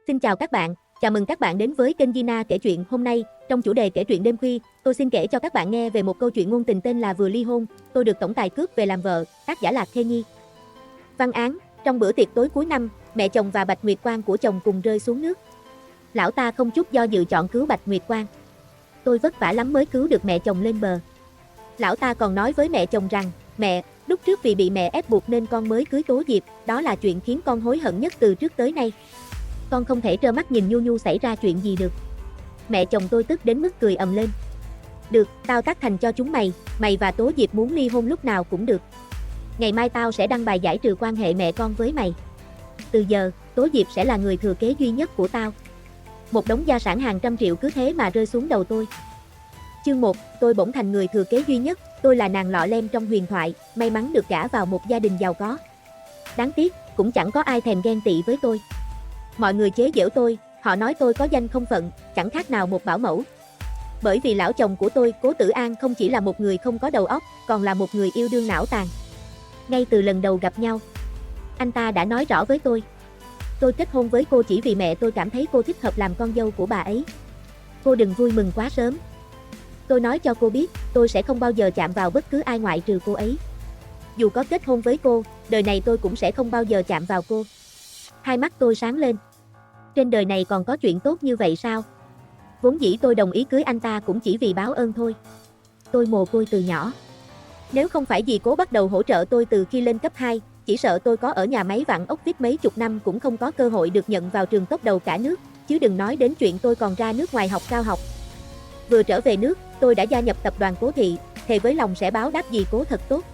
Xin chào các bạn, chào mừng các bạn đến với kênh Gina kể chuyện. Hôm nay, trong chủ đề kể truyện đêm khuya, tôi xin kể cho các bạn nghe về một câu chuyện ngôn tình tên là Vừa ly hôn, tôi được tổng tài cướp về làm vợ, tác giả Lạc Thê Nhi. Văn án, trong bữa tiệc tối cuối năm, mẹ chồng và Bạch Nguyệt Quang của chồng cùng rơi xuống nước. Lão ta không chút do dự chọn cứu Bạch Nguyệt Quang. Tôi vất vả lắm mới cứu được mẹ chồng lên bờ. Lão ta còn nói với mẹ chồng rằng, mẹ, lúc trước vì bị mẹ ép buộc nên con mới cưới Tố Diệp, đó là chuyện khiến con hối hận nhất từ trước tới nay. Con không thể trơ mắt nhìn Nhu Nhu xảy ra chuyện gì được. Mẹ chồng tôi tức đến mức cười ầm lên. Được, tao tác thành cho chúng mày, mày và Tố Diệp muốn ly hôn lúc nào cũng được. Ngày mai tao sẽ đăng bài giải trừ quan hệ mẹ con với mày. Từ giờ, Tố Diệp sẽ là người thừa kế duy nhất của tao. Một đống gia sản hàng trăm triệu cứ thế mà rơi xuống đầu tôi. Chương 1, tôi bỗng thành người thừa kế duy nhất, tôi là nàng lọ lem trong huyền thoại, may mắn được gả vào một gia đình giàu có. Đáng tiếc, cũng chẳng có ai thèm ghen tị với tôi. Mọi người chế giễu tôi, họ nói tôi có danh không phận, chẳng khác nào một bảo mẫu. Bởi vì lão chồng của tôi, Cố Tử An không chỉ là một người không có đầu óc, còn là một người yêu đương não tàn. Ngay từ lần đầu gặp nhau, anh ta đã nói rõ với tôi kết hôn với cô chỉ vì mẹ tôi cảm thấy cô thích hợp làm con dâu của bà ấy. Cô đừng vui mừng quá sớm. Tôi nói cho cô biết, tôi sẽ không bao giờ chạm vào bất cứ ai ngoại trừ cô ấy. Dù có kết hôn với cô, đời này tôi cũng sẽ không bao giờ chạm vào cô. Hai mắt tôi sáng lên. Trên đời này còn có chuyện tốt như vậy sao? Vốn dĩ tôi đồng ý cưới anh ta cũng chỉ vì báo ơn thôi. Tôi mồ côi từ nhỏ. Nếu không phải vì Cố bắt đầu hỗ trợ tôi từ khi lên cấp 2, chỉ sợ tôi có ở nhà máy vặn ốc vít mấy chục năm cũng không có cơ hội được nhận vào trường top đầu cả nước, chứ đừng nói đến chuyện tôi còn ra nước ngoài học cao học. Vừa trở về nước, tôi đã gia nhập tập đoàn Cố Thị, thề với lòng sẽ báo đáp dì Cố thật tốt.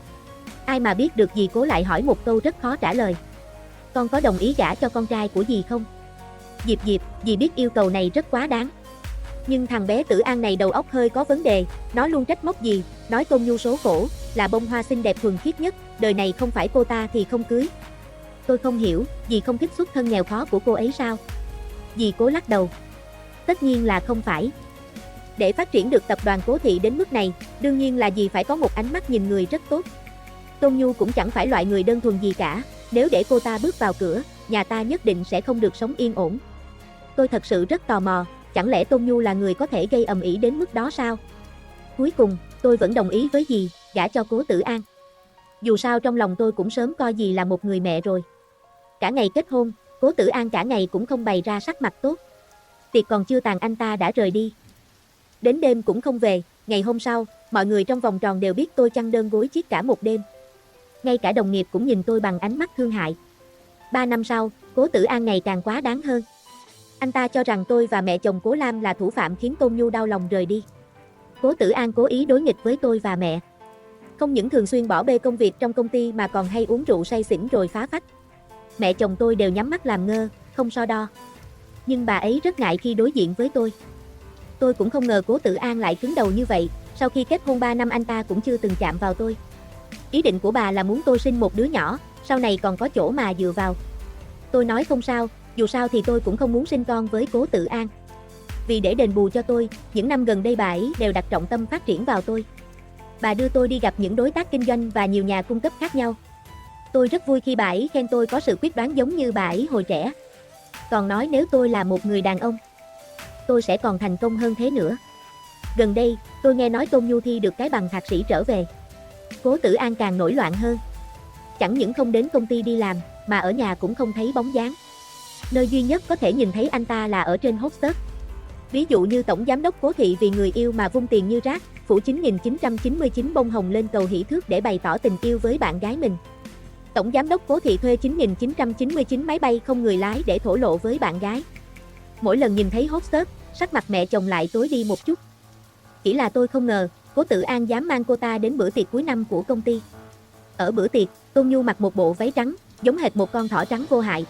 Ai mà biết được dì Cố lại hỏi một câu rất khó trả lời. Con có đồng ý gả cho con trai của dì không? Diệp, dì biết yêu cầu này rất quá đáng. Nhưng thằng bé Tử An này đầu óc hơi có vấn đề, nó luôn trách móc dì, nói Tôn Nhu số khổ, là bông hoa xinh đẹp thuần khiết nhất, đời này không phải cô ta thì không cưới. Tôi không hiểu, dì không thích xuất thân nghèo khó của cô ấy sao? Dì Cố lắc đầu. Tất nhiên là không phải. Để phát triển được tập đoàn Cố Thị đến mức này, đương nhiên là dì phải có một ánh mắt nhìn người rất tốt. Tôn Nhu cũng chẳng phải loại người đơn thuần gì cả, nếu để cô ta bước vào cửa, nhà ta nhất định sẽ không được sống yên ổn. Tôi thật sự rất tò mò, chẳng lẽ Tôn Nhu là người có thể gây ầm ĩ đến mức đó sao? Cuối cùng, tôi vẫn đồng ý với dì, gả cho Cố Tử An. Dù sao trong lòng tôi cũng sớm coi dì là một người mẹ rồi. Cả ngày kết hôn, Cố Tử An cả ngày cũng không bày ra sắc mặt tốt. Tiệc còn chưa tàn anh ta đã rời đi. Đến đêm cũng không về, ngày hôm sau, mọi người trong vòng tròn đều biết tôi chăn đơn gối chiếc cả một đêm. Ngay cả đồng nghiệp cũng nhìn tôi bằng ánh mắt thương hại. 3 năm sau, Cố Tử An ngày càng quá đáng hơn. Anh ta cho rằng tôi và mẹ chồng Cố Lam là thủ phạm khiến Tôn Nhu đau lòng rời đi. Cố Tử An cố ý đối nghịch với tôi và mẹ. Không những thường xuyên bỏ bê công việc trong công ty mà còn hay uống rượu say xỉn rồi phá phách. Mẹ chồng tôi đều nhắm mắt làm ngơ, không so đo. Nhưng bà ấy rất ngại khi đối diện với tôi. Tôi cũng không ngờ Cố Tử An lại cứng đầu như vậy, sau khi kết hôn 3 năm anh ta cũng chưa từng chạm vào tôi. Ý định của bà là muốn tôi sinh một đứa nhỏ, sau này còn có chỗ mà dựa vào. Tôi nói không sao, dù sao thì tôi cũng không muốn sinh con với Cố Tử An. Vì để đền bù cho tôi, những năm gần đây bà ấy đều đặt trọng tâm phát triển vào tôi. Bà đưa tôi đi gặp những đối tác kinh doanh và nhiều nhà cung cấp khác nhau. Tôi rất vui khi bà ấy khen tôi có sự quyết đoán giống như bà ấy hồi trẻ. Còn nói nếu tôi là một người đàn ông, tôi sẽ còn thành công hơn thế nữa. Gần đây, tôi nghe nói Tôn Nhu thi được cái bằng thạc sĩ trở về. Cố Tử An càng nổi loạn hơn. Chẳng những không đến công ty đi làm, mà ở nhà cũng không thấy bóng dáng. Nơi duy nhất có thể nhìn thấy anh ta là ở trên hostel. Ví dụ như tổng giám đốc Cố Thị vì người yêu mà vung tiền như rác, phủ 9.999 bông hồng lên cầu hỷ thước để bày tỏ tình yêu với bạn gái mình. Tổng giám đốc Cố Thị thuê 9.999 máy bay không người lái để thổ lộ với bạn gái. Mỗi lần nhìn thấy hostel, sắc mặt mẹ chồng lại tối đi một chút. Chỉ là tôi không ngờ, Cố Tử An dám mang cô ta đến bữa tiệc cuối năm của công ty. Ở bữa tiệc, Tôn Nhu mặc một bộ váy trắng, giống hệt một con thỏ trắng vô hại.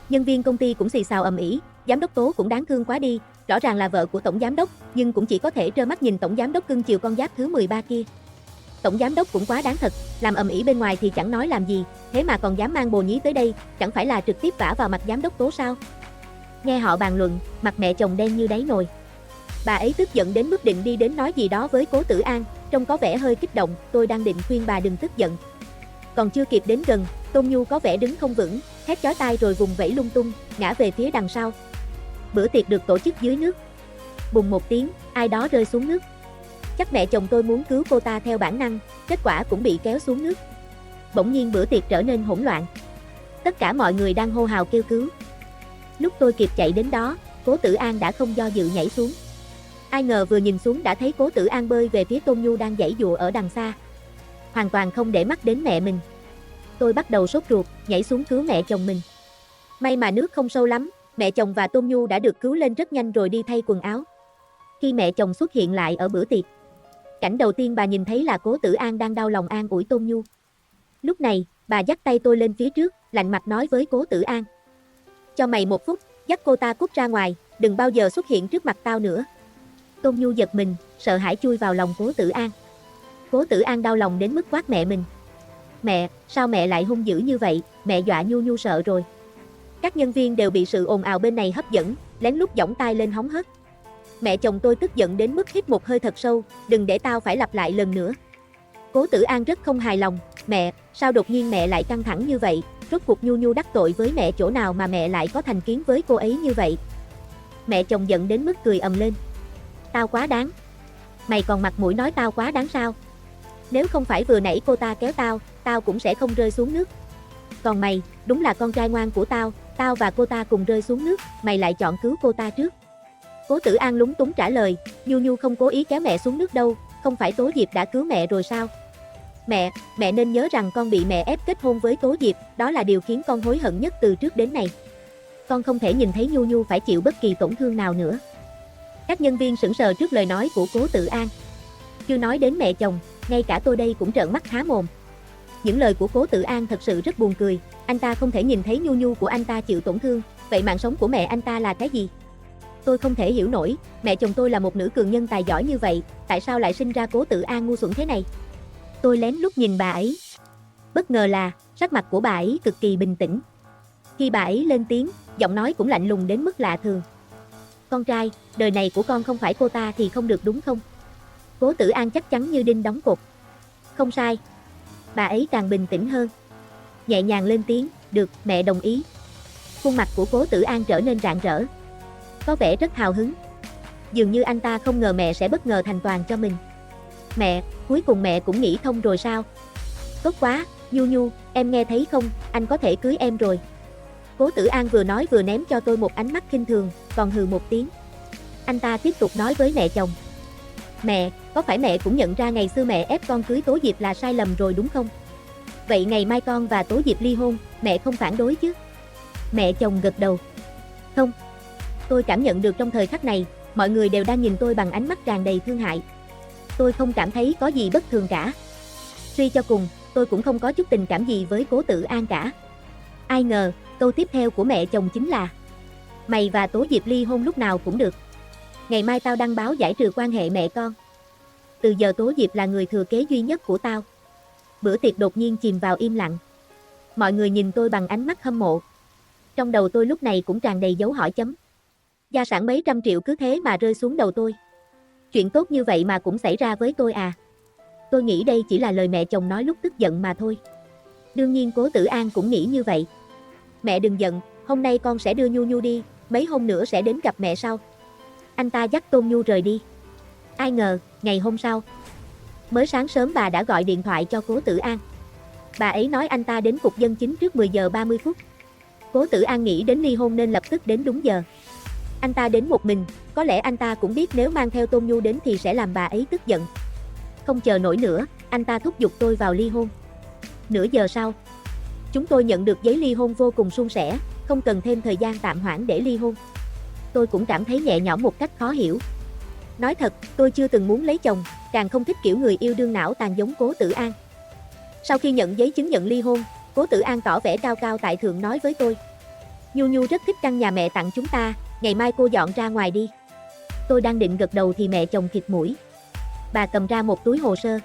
Nhân viên công ty cũng xì xào ầm ĩ, giám đốc Tố cũng đáng thương quá đi, rõ ràng là vợ của tổng giám đốc, nhưng cũng chỉ có thể trơ mắt nhìn tổng giám đốc cưng chiều con giáp thứ 13 kia. Tổng giám đốc cũng quá đáng thật, làm ầm ĩ bên ngoài thì chẳng nói làm gì, thế mà còn dám mang bồ nhí tới đây, chẳng phải là trực tiếp vả vào mặt giám đốc Tố sao? Nghe họ bàn luận, mặt mẹ chồng đen như đáy nồi. Bà ấy tức giận đến mức định đi đến nói gì đó với Cố Tử An, trông có vẻ hơi kích động, tôi đang định khuyên bà đừng tức giận. Còn chưa kịp đến gần, Tôn Nhu có vẻ đứng không vững, hét chói tai rồi vùng vẫy lung tung, ngã về phía đằng sau. Bữa tiệc được tổ chức dưới nước. Bùng một tiếng, ai đó rơi xuống nước. Chắc mẹ chồng tôi muốn cứu cô ta theo bản năng, kết quả cũng bị kéo xuống nước. Bỗng nhiên bữa tiệc trở nên hỗn loạn. Tất cả mọi người đang hô hào kêu cứu. Lúc tôi kịp chạy đến đó, Cố Tử An đã không do dự nhảy xuống. Ai ngờ vừa nhìn xuống đã thấy Cố Tử An bơi về phía Tôn Nhu đang giãy giụa ở đằng xa. Hoàn toàn không để mắt đến mẹ mình. Tôi bắt đầu sốt ruột, nhảy xuống cứu mẹ chồng mình. May mà nước không sâu lắm, mẹ chồng và Tôn Nhu đã được cứu lên rất nhanh rồi đi thay quần áo. Khi mẹ chồng xuất hiện lại ở bữa tiệc, cảnh đầu tiên bà nhìn thấy là Cố Tử An đang đau lòng an ủi Tôn Nhu. Lúc này, bà dắt tay tôi lên phía trước, lạnh mặt nói với Cố Tử An. Cho mày một phút, dắt cô ta cút ra ngoài, đừng bao giờ xuất hiện trước mặt tao nữa. Tôn Nhu giật mình, sợ hãi chui vào lòng Cố Tử An. Cố Tử An đau lòng đến mức quát mẹ mình. Mẹ, sao mẹ lại hung dữ như vậy, mẹ dọa Nhu Nhu sợ rồi. Các nhân viên đều bị sự ồn ào bên này hấp dẫn, lén lút giỏng tai lên hóng hớt. Mẹ chồng tôi tức giận đến mức hít một hơi thật sâu, đừng để tao phải lặp lại lần nữa. Cố Tử An rất không hài lòng, mẹ, sao đột nhiên mẹ lại căng thẳng như vậy, rốt cuộc Nhu Nhu đắc tội với mẹ chỗ nào mà mẹ lại có thành kiến với cô ấy như vậy. Mẹ chồng giận đến mức cười ầm lên. Tao quá đáng. Mày còn mặt mũi nói tao quá đáng sao? Nếu không phải vừa nãy cô ta kéo tao cũng sẽ không rơi xuống nước. Còn mày, đúng là con trai ngoan của tao và cô ta cùng rơi xuống nước, mày lại chọn cứu cô ta trước. Cố Tử An lúng túng trả lời, Nhu Nhu không cố ý kéo mẹ xuống nước đâu, không phải Tố Diệp đã cứu mẹ rồi sao? Mẹ nên nhớ rằng con bị mẹ ép kết hôn với Tố Diệp, đó là điều khiến con hối hận nhất từ trước đến nay. Con không thể nhìn thấy Nhu Nhu phải chịu bất kỳ tổn thương nào nữa. Các nhân viên sững sờ trước lời nói của Cố Tử An. Chưa nói đến mẹ chồng, ngay cả tôi đây cũng trợn mắt há mồm. Những lời của Cố Tử An thật sự rất buồn cười, anh ta không thể nhìn thấy Nhu Nhu của anh ta chịu tổn thương, vậy mạng sống của mẹ anh ta là cái gì? Tôi không thể hiểu nổi, mẹ chồng tôi là một nữ cường nhân tài giỏi như vậy, tại sao lại sinh ra Cố Tử An ngu xuẩn thế này? Tôi lén lút nhìn bà ấy. Bất ngờ là, sắc mặt của bà ấy cực kỳ bình tĩnh. Khi bà ấy lên tiếng, giọng nói cũng lạnh lùng đến mức lạ thường. Con trai, đời này của con không phải cô ta thì không được đúng không? Cố Tử An chắc chắn như đinh đóng cột. Không sai. Bà ấy càng bình tĩnh hơn. Nhẹ nhàng lên tiếng, được, mẹ đồng ý. Khuôn mặt của Cố Tử An trở nên rạng rỡ. Có vẻ rất hào hứng. Dường như anh ta không ngờ mẹ sẽ bất ngờ thành toàn cho mình. Mẹ, cuối cùng mẹ cũng nghĩ thông rồi sao? Tốt quá, Nhu Nhu, em nghe thấy không, anh có thể cưới em rồi. Cố Tử An vừa nói vừa ném cho tôi một ánh mắt khinh thường, còn hừ một tiếng. Anh ta tiếp tục nói với mẹ chồng. Mẹ, có phải mẹ cũng nhận ra ngày xưa mẹ ép con cưới Tố Diệp là sai lầm rồi đúng không? Vậy ngày mai con và Tố Diệp ly hôn, mẹ không phản đối chứ? Mẹ chồng gật đầu. Không. Tôi cảm nhận được trong thời khắc này, mọi người đều đang nhìn tôi bằng ánh mắt tràn đầy thương hại. Tôi không cảm thấy có gì bất thường cả. Suy cho cùng, tôi cũng không có chút tình cảm gì với Cố Tử An cả. Ai ngờ, câu tiếp theo của mẹ chồng chính là mày và Tố Diệp ly hôn lúc nào cũng được. Ngày mai tao đăng báo giải trừ quan hệ mẹ con. Từ giờ Tố Diệp là người thừa kế duy nhất của tao. Bữa tiệc đột nhiên chìm vào im lặng. Mọi người nhìn tôi bằng ánh mắt hâm mộ. Trong đầu tôi lúc này cũng tràn đầy dấu hỏi chấm. Gia sản mấy trăm triệu cứ thế mà rơi xuống đầu tôi. Chuyện tốt như vậy mà cũng xảy ra với tôi à? Tôi nghĩ đây chỉ là lời mẹ chồng nói lúc tức giận mà thôi. Đương nhiên Cố Tử An cũng nghĩ như vậy. Mẹ đừng giận, hôm nay con sẽ đưa Nhu Nhu đi, mấy hôm nữa sẽ đến gặp mẹ sau. Anh ta dắt Tôn Nhu rời đi. Ai ngờ, ngày hôm sau, mới sáng sớm bà đã gọi điện thoại cho Cố Tử An. Bà ấy nói anh ta đến cục dân chính trước 10 giờ 30 phút. Cố Tử An nghĩ đến ly hôn nên lập tức đến đúng giờ. Anh ta đến một mình, có lẽ anh ta cũng biết nếu mang theo Tôn Nhu đến thì sẽ làm bà ấy tức giận. Không chờ nổi nữa, anh ta thúc giục tôi vào ly hôn. Nửa giờ sau, chúng tôi nhận được giấy ly hôn vô cùng suôn sẻ, không cần thêm thời gian tạm hoãn để ly hôn. Tôi cũng cảm thấy nhẹ nhõm một cách khó hiểu. Nói thật, tôi chưa từng muốn lấy chồng, càng không thích kiểu người yêu đương não tàn giống Cố Tử An. Sau khi nhận giấy chứng nhận ly hôn, Cố Tử An tỏ vẻ cao cao tại thượng nói với tôi. Nhu Nhu rất thích căn nhà mẹ tặng chúng ta, ngày mai cô dọn ra ngoài đi. Tôi đang định gật đầu thì mẹ chồng khịt mũi. Bà cầm ra một túi hồ sơ.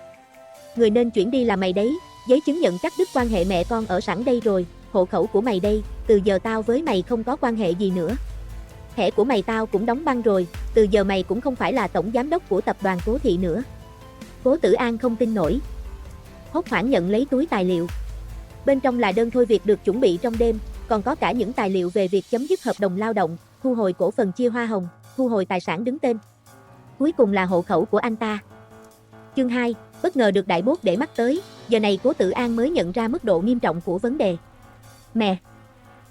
Người nên chuyển đi là mày đấy, giấy chứng nhận cắt đứt quan hệ mẹ con ở sẵn đây rồi, hộ khẩu của mày đây, từ giờ tao với mày không có quan hệ gì nữa. Thẻ của mày tao cũng đóng băng rồi, từ giờ mày cũng không phải là tổng giám đốc của tập đoàn Cố Thị nữa. Cố Tử An không tin nổi. Hốt hoảng nhận lấy túi tài liệu. Bên trong là đơn thôi việc được chuẩn bị trong đêm, còn có cả những tài liệu về việc chấm dứt hợp đồng lao động, thu hồi cổ phần chia hoa hồng, thu hồi tài sản đứng tên. Cuối cùng là hộ khẩu của anh ta. Chương 2, bất ngờ được đại bốt để mắt tới, giờ này Cố Tử An mới nhận ra mức độ nghiêm trọng của vấn đề.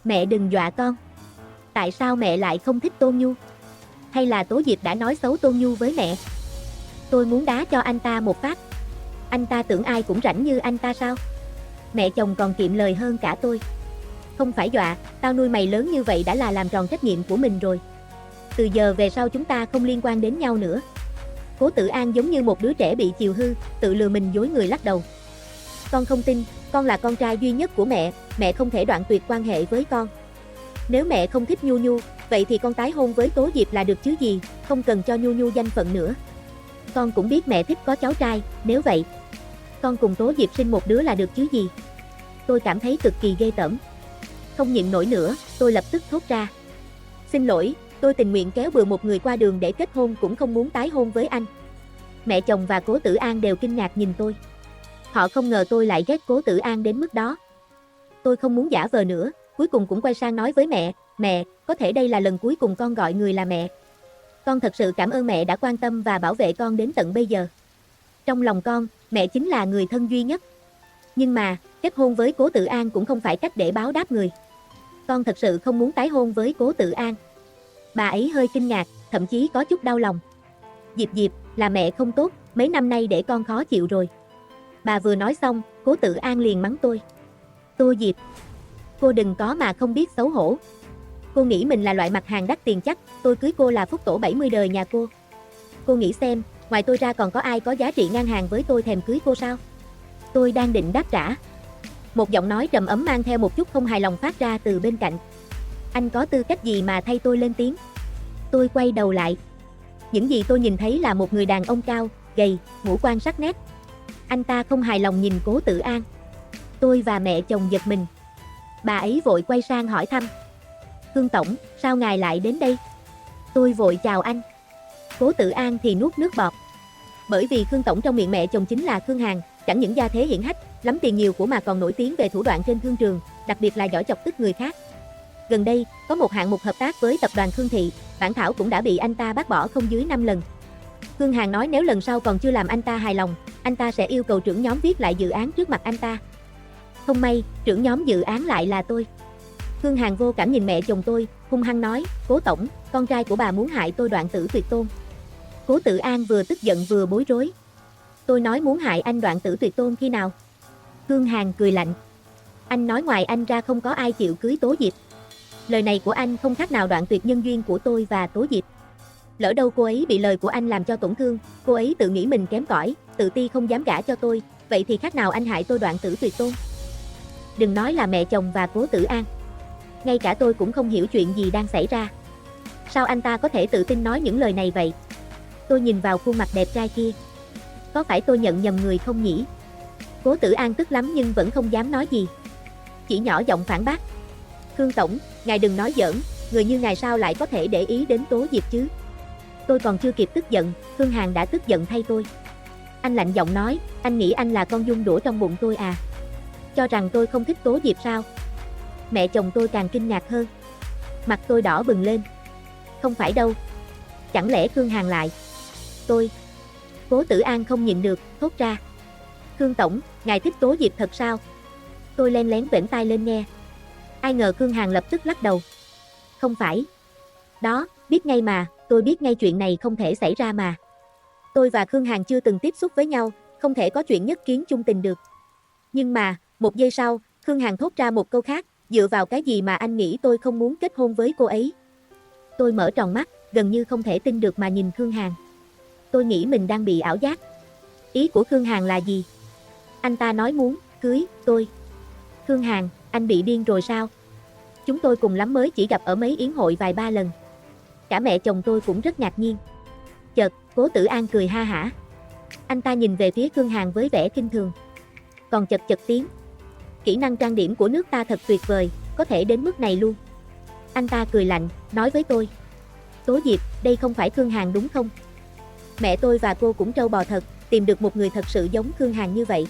Mẹ đừng dọa con. Tại sao mẹ lại không thích Tôn Nhu? Hay là Tố Diệp đã nói xấu Tôn Nhu với mẹ? Tôi muốn đá cho anh ta một phát. Anh ta tưởng ai cũng rảnh như anh ta sao? Mẹ chồng còn kiệm lời hơn cả tôi. Không phải dọa, tao nuôi mày lớn như vậy đã là làm tròn trách nhiệm của mình rồi. Từ giờ về sau chúng ta không liên quan đến nhau nữa. Cố Tử An giống như một đứa trẻ bị chiều hư, tự lừa mình dối người lắc đầu. Con không tin, con là con trai duy nhất của mẹ không thể đoạn tuyệt quan hệ với con. Nếu mẹ không thích Nhu Nhu, vậy thì con tái hôn với Tố Diệp là được chứ gì, không cần cho Nhu Nhu danh phận nữa. Con cũng biết mẹ thích có cháu trai, nếu vậy, con cùng Tố Diệp sinh một đứa là được chứ gì. Tôi cảm thấy cực kỳ ghê tởm. Không nhịn nổi nữa, tôi lập tức thốt ra. Xin lỗi, tôi tình nguyện kéo bừa một người qua đường để kết hôn cũng không muốn tái hôn với anh. Mẹ chồng và Cố Tử An đều kinh ngạc nhìn tôi. Họ không ngờ tôi lại ghét Cố Tử An đến mức đó. Tôi không muốn giả vờ nữa, cuối cùng cũng quay sang nói với mẹ, có thể đây là lần cuối cùng con gọi người là mẹ. Con thật sự cảm ơn mẹ đã quan tâm và bảo vệ con đến tận bây giờ. Trong lòng con, mẹ chính là người thân duy nhất. Nhưng mà, kết hôn với Cố Tử An cũng không phải cách để báo đáp người. Con thật sự không muốn tái hôn với Cố Tử An. Bà ấy hơi kinh ngạc, thậm chí có chút đau lòng. Diệp, là mẹ không tốt, mấy năm nay để con khó chịu rồi. Bà vừa nói xong, Cố Tử An liền mắng tôi. Tô Diệp, cô đừng có mà không biết xấu hổ. Cô nghĩ mình là loại mặt hàng đắt tiền chắc, tôi cưới cô là phúc tổ 70 đời nhà cô. Cô nghĩ xem, ngoài tôi ra còn có ai có giá trị ngang hàng với tôi thèm cưới cô sao? Tôi đang định đáp trả. Một giọng nói trầm ấm mang theo một chút không hài lòng phát ra từ bên cạnh. Anh có tư cách gì mà thay tôi lên tiếng? Tôi quay đầu lại. Những gì tôi nhìn thấy là một người đàn ông cao, gầy, ngũ quan sắc nét. Anh ta không hài lòng nhìn Cố Tử An. Tôi và mẹ chồng giật mình. Bà ấy vội quay sang hỏi thăm. Khương Tổng, sao ngài lại đến đây? Tôi vội chào anh. Cố Tử An thì nuốt nước bọt. Bởi vì Khương Tổng trong miệng mẹ chồng chính là Khương Hàn, chẳng những gia thế hiển hách, lắm tiền nhiều của mà còn nổi tiếng về thủ đoạn trên thương trường, đặc biệt là giỏi chọc tức người khác. Gần đây, có một hạng mục hợp tác với tập đoàn Khương Thị, bản thảo cũng đã bị anh ta bác bỏ không dưới 5 lần. Khương Hàn nói nếu lần sau còn chưa làm anh ta hài lòng, anh ta sẽ yêu cầu trưởng nhóm viết lại dự án trước mặt anh ta. Không may, trưởng nhóm dự án lại là tôi. Khương Hàn vô cảm nhìn mẹ chồng tôi, hung hăng nói, Cố Tổng, con trai của bà muốn hại tôi đoạn tử tuyệt tôn. Cố Tử An vừa tức giận vừa bối rối. Tôi nói muốn hại anh đoạn tử tuyệt tôn khi nào? Khương Hàn cười lạnh. Anh nói ngoài anh ra không có ai chịu cưới Tố Diệp. Lời này của anh không khác nào đoạn tuyệt nhân duyên của tôi và Tố Diệp. Lỡ đâu cô ấy bị lời của anh làm cho tổn thương, cô ấy tự nghĩ mình kém cỏi, tự ti không dám gả cho tôi, vậy thì khác nào anh hại tôi đoạn tử tuyệt tôn. Đừng nói là mẹ chồng và Cố Tử An. Ngay cả tôi cũng không hiểu chuyện gì đang xảy ra. Sao anh ta có thể tự tin nói những lời này vậy? Tôi nhìn vào khuôn mặt đẹp trai kia. Có phải tôi nhận nhầm người không nhỉ? Cố Tử An tức lắm nhưng vẫn không dám nói gì. Chỉ nhỏ giọng phản bác. Khương Tổng, ngài đừng nói giỡn, người như ngài sao lại có thể để ý đến Tố Diệp chứ? Tôi còn chưa kịp tức giận, Khương Hàn đã tức giận thay tôi. Anh lạnh giọng nói, anh nghĩ anh là con giun đũa trong bụng tôi à? Cho rằng tôi không thích Tố Diệp sao? Mẹ chồng tôi càng kinh ngạc hơn. Mặt tôi đỏ bừng lên. Không phải đâu. Chẳng lẽ Khương Hàn lại? Tôi. Cố Tử An không nhịn được, thốt ra. Khương Tổng, ngài thích Tố Diệp thật sao? Tôi len lén vểnh tai lên nghe. Ai ngờ Khương Hàn lập tức lắc đầu. Không phải. Đó, biết ngay mà, tôi biết ngay chuyện này không thể xảy ra mà. Tôi và Khương Hàn chưa từng tiếp xúc với nhau, không thể có chuyện nhất kiến chung tình được. Nhưng mà, một giây sau, Khương Hàn thốt ra một câu khác, dựa vào cái gì mà anh nghĩ tôi không muốn kết hôn với cô ấy? Tôi mở tròn mắt, gần như không thể tin được mà nhìn Khương Hàn. Tôi nghĩ mình đang bị ảo giác. Ý của Khương Hàn là gì? Anh ta nói muốn cưới tôi. Khương Hàn, anh bị điên rồi sao? Chúng tôi cùng lắm mới chỉ gặp ở mấy yến hội vài ba lần. Cả mẹ chồng tôi cũng rất ngạc nhiên. Chợt, Cố Tử An cười ha hả. Anh ta nhìn về phía Khương Hàn với vẻ kinh thường. Còn chật chật tiếng. Kỹ năng trang điểm của nước ta thật tuyệt vời, có thể đến mức này luôn. Anh ta cười lạnh, nói với tôi. Tố Diệp, đây không phải Khương Hàn đúng không? Mẹ tôi và cô cũng trâu bò thật, tìm được một người thật sự giống Khương Hàn như vậy.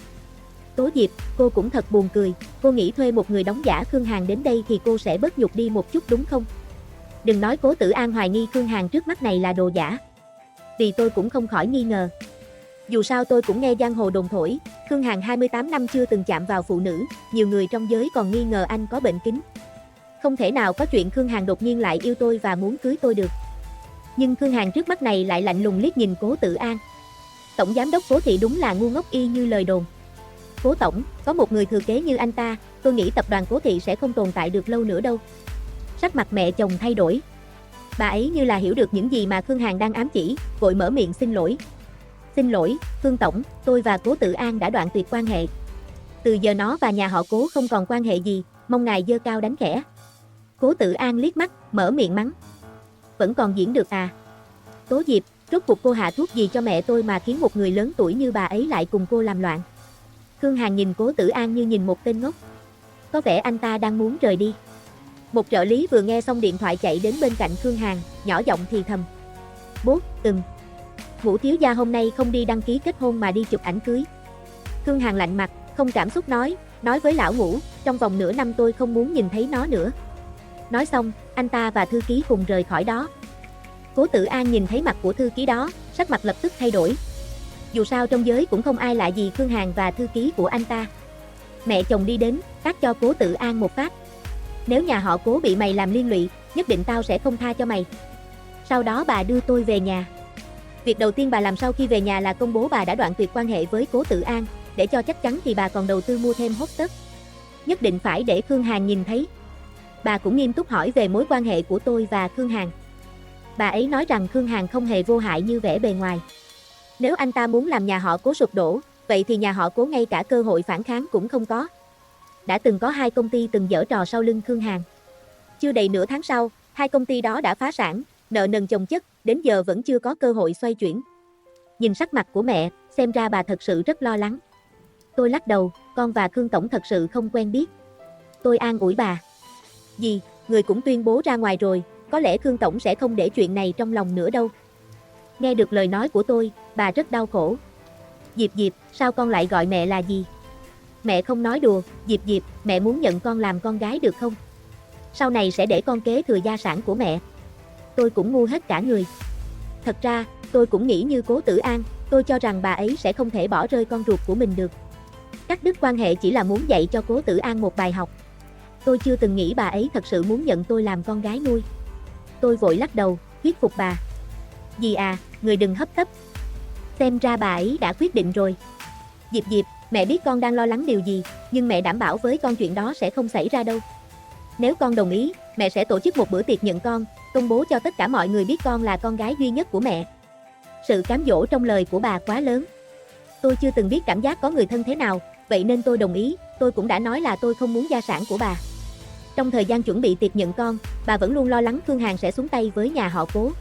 Tố Diệp, cô cũng thật buồn cười, cô nghĩ thuê một người đóng giả Khương Hàn đến đây thì cô sẽ bớt nhục đi một chút đúng không? Đừng nói Cố Tử An hoài nghi Khương Hàn trước mắt này là đồ giả. Vì tôi cũng không khỏi nghi ngờ. Dù sao tôi cũng nghe giang hồ đồn thổi, Khương Hàn 28 năm chưa từng chạm vào phụ nữ, nhiều người trong giới còn nghi ngờ anh có bệnh kính. Không thể nào có chuyện Khương Hàn đột nhiên lại yêu tôi và muốn cưới tôi được. Nhưng Khương Hàn trước mắt này lại lạnh lùng liếc nhìn Cố Tử An. Tổng giám đốc Cố thị đúng là ngu ngốc y như lời đồn. Cố tổng, có một người thừa kế như anh ta, tôi nghĩ tập đoàn Cố thị sẽ không tồn tại được lâu nữa đâu. Sắc mặt mẹ chồng thay đổi. Bà ấy như là hiểu được những gì mà Khương Hàn đang ám chỉ, vội mở miệng xin lỗi. Xin lỗi, Khương tổng, tôi và Cố Tử An đã đoạn tuyệt quan hệ. Từ giờ nó và nhà họ Cố không còn quan hệ gì, mong ngài giơ cao đánh khẽ. Cố Tử An liếc mắt, mở miệng mắng. Vẫn còn diễn được à? Tố Diệp, rốt cuộc cô hạ thuốc gì cho mẹ tôi mà khiến một người lớn tuổi như bà ấy lại cùng cô làm loạn? Khương Hàn nhìn Cố Tử An như nhìn một tên ngốc. Có vẻ anh ta đang muốn rời đi. Một trợ lý vừa nghe xong điện thoại chạy đến bên cạnh Khương Hàn, nhỏ giọng thì thầm. Bố, Ngũ thiếu gia hôm nay không đi đăng ký kết hôn mà đi chụp ảnh cưới. Khương Hàn lạnh mặt, không cảm xúc nói với lão Ngũ, trong vòng nửa năm tôi không muốn nhìn thấy nó nữa. Nói xong, anh ta và thư ký cùng rời khỏi đó. Cố Tử An nhìn thấy mặt của thư ký đó, sắc mặt lập tức thay đổi. Dù sao trong giới cũng không ai lạ gì Khương Hàn và thư ký của anh ta. Mẹ chồng đi đến, tát cho Cố Tử An một phát. Nếu nhà họ Cố bị mày làm liên lụy, nhất định tao sẽ không tha cho mày. Sau đó bà đưa tôi về nhà. Việc đầu tiên bà làm sau khi về nhà là công bố bà đã đoạn tuyệt quan hệ với Cố Tử An, để cho chắc chắn thì bà còn đầu tư mua thêm hostess. Nhất định phải để Khương Hàn nhìn thấy. Bà cũng nghiêm túc hỏi về mối quan hệ của tôi và Khương Hàn. Bà ấy nói rằng Khương Hàn không hề vô hại như vẻ bề ngoài. Nếu anh ta muốn làm nhà họ Cố sụp đổ, vậy thì nhà họ Cố ngay cả cơ hội phản kháng cũng không có. Đã từng có 2 công ty từng giở trò sau lưng Khương Hàn. Chưa đầy nửa tháng sau, 2 công ty đó đã phá sản, nợ nần chồng chất, đến giờ vẫn chưa có cơ hội xoay chuyển. Nhìn sắc mặt của mẹ, xem ra bà thật sự rất lo lắng. Tôi lắc đầu, con và Khương tổng thật sự không quen biết. Tôi an ủi bà. Gì, người cũng tuyên bố ra ngoài rồi, có lẽ Khương tổng sẽ không để chuyện này trong lòng nữa đâu. Nghe được lời nói của tôi, bà rất đau khổ. Diệp Diệp, sao con lại gọi mẹ là gì? Mẹ không nói đùa, Diệp Diệp, mẹ muốn nhận con làm con gái được không? Sau này sẽ để con kế thừa gia sản của mẹ. Tôi cũng ngu hết cả người. Thật ra, tôi cũng nghĩ như Cố Tử An, tôi cho rằng bà ấy sẽ không thể bỏ rơi con ruột của mình được. Cắt đứt quan hệ chỉ là muốn dạy cho Cố Tử An một bài học. Tôi chưa từng nghĩ bà ấy thật sự muốn nhận tôi làm con gái nuôi. Tôi vội lắc đầu, thuyết phục bà. Dì à, người đừng hấp tấp. Xem ra bà ấy đã quyết định rồi. Diệp Diệp, mẹ biết con đang lo lắng điều gì, nhưng mẹ đảm bảo với con chuyện đó sẽ không xảy ra đâu. Nếu con đồng ý, mẹ sẽ tổ chức một bữa tiệc nhận con, công bố cho tất cả mọi người biết con là con gái duy nhất của mẹ. Sự cám dỗ trong lời của bà quá lớn. Tôi chưa từng biết cảm giác có người thân thế nào, vậy nên tôi đồng ý, tôi cũng đã nói là tôi không muốn gia sản của bà. Trong thời gian chuẩn bị tiệc nhận con, bà vẫn luôn lo lắng Khương Hàn sẽ xuống tay với nhà họ Cố.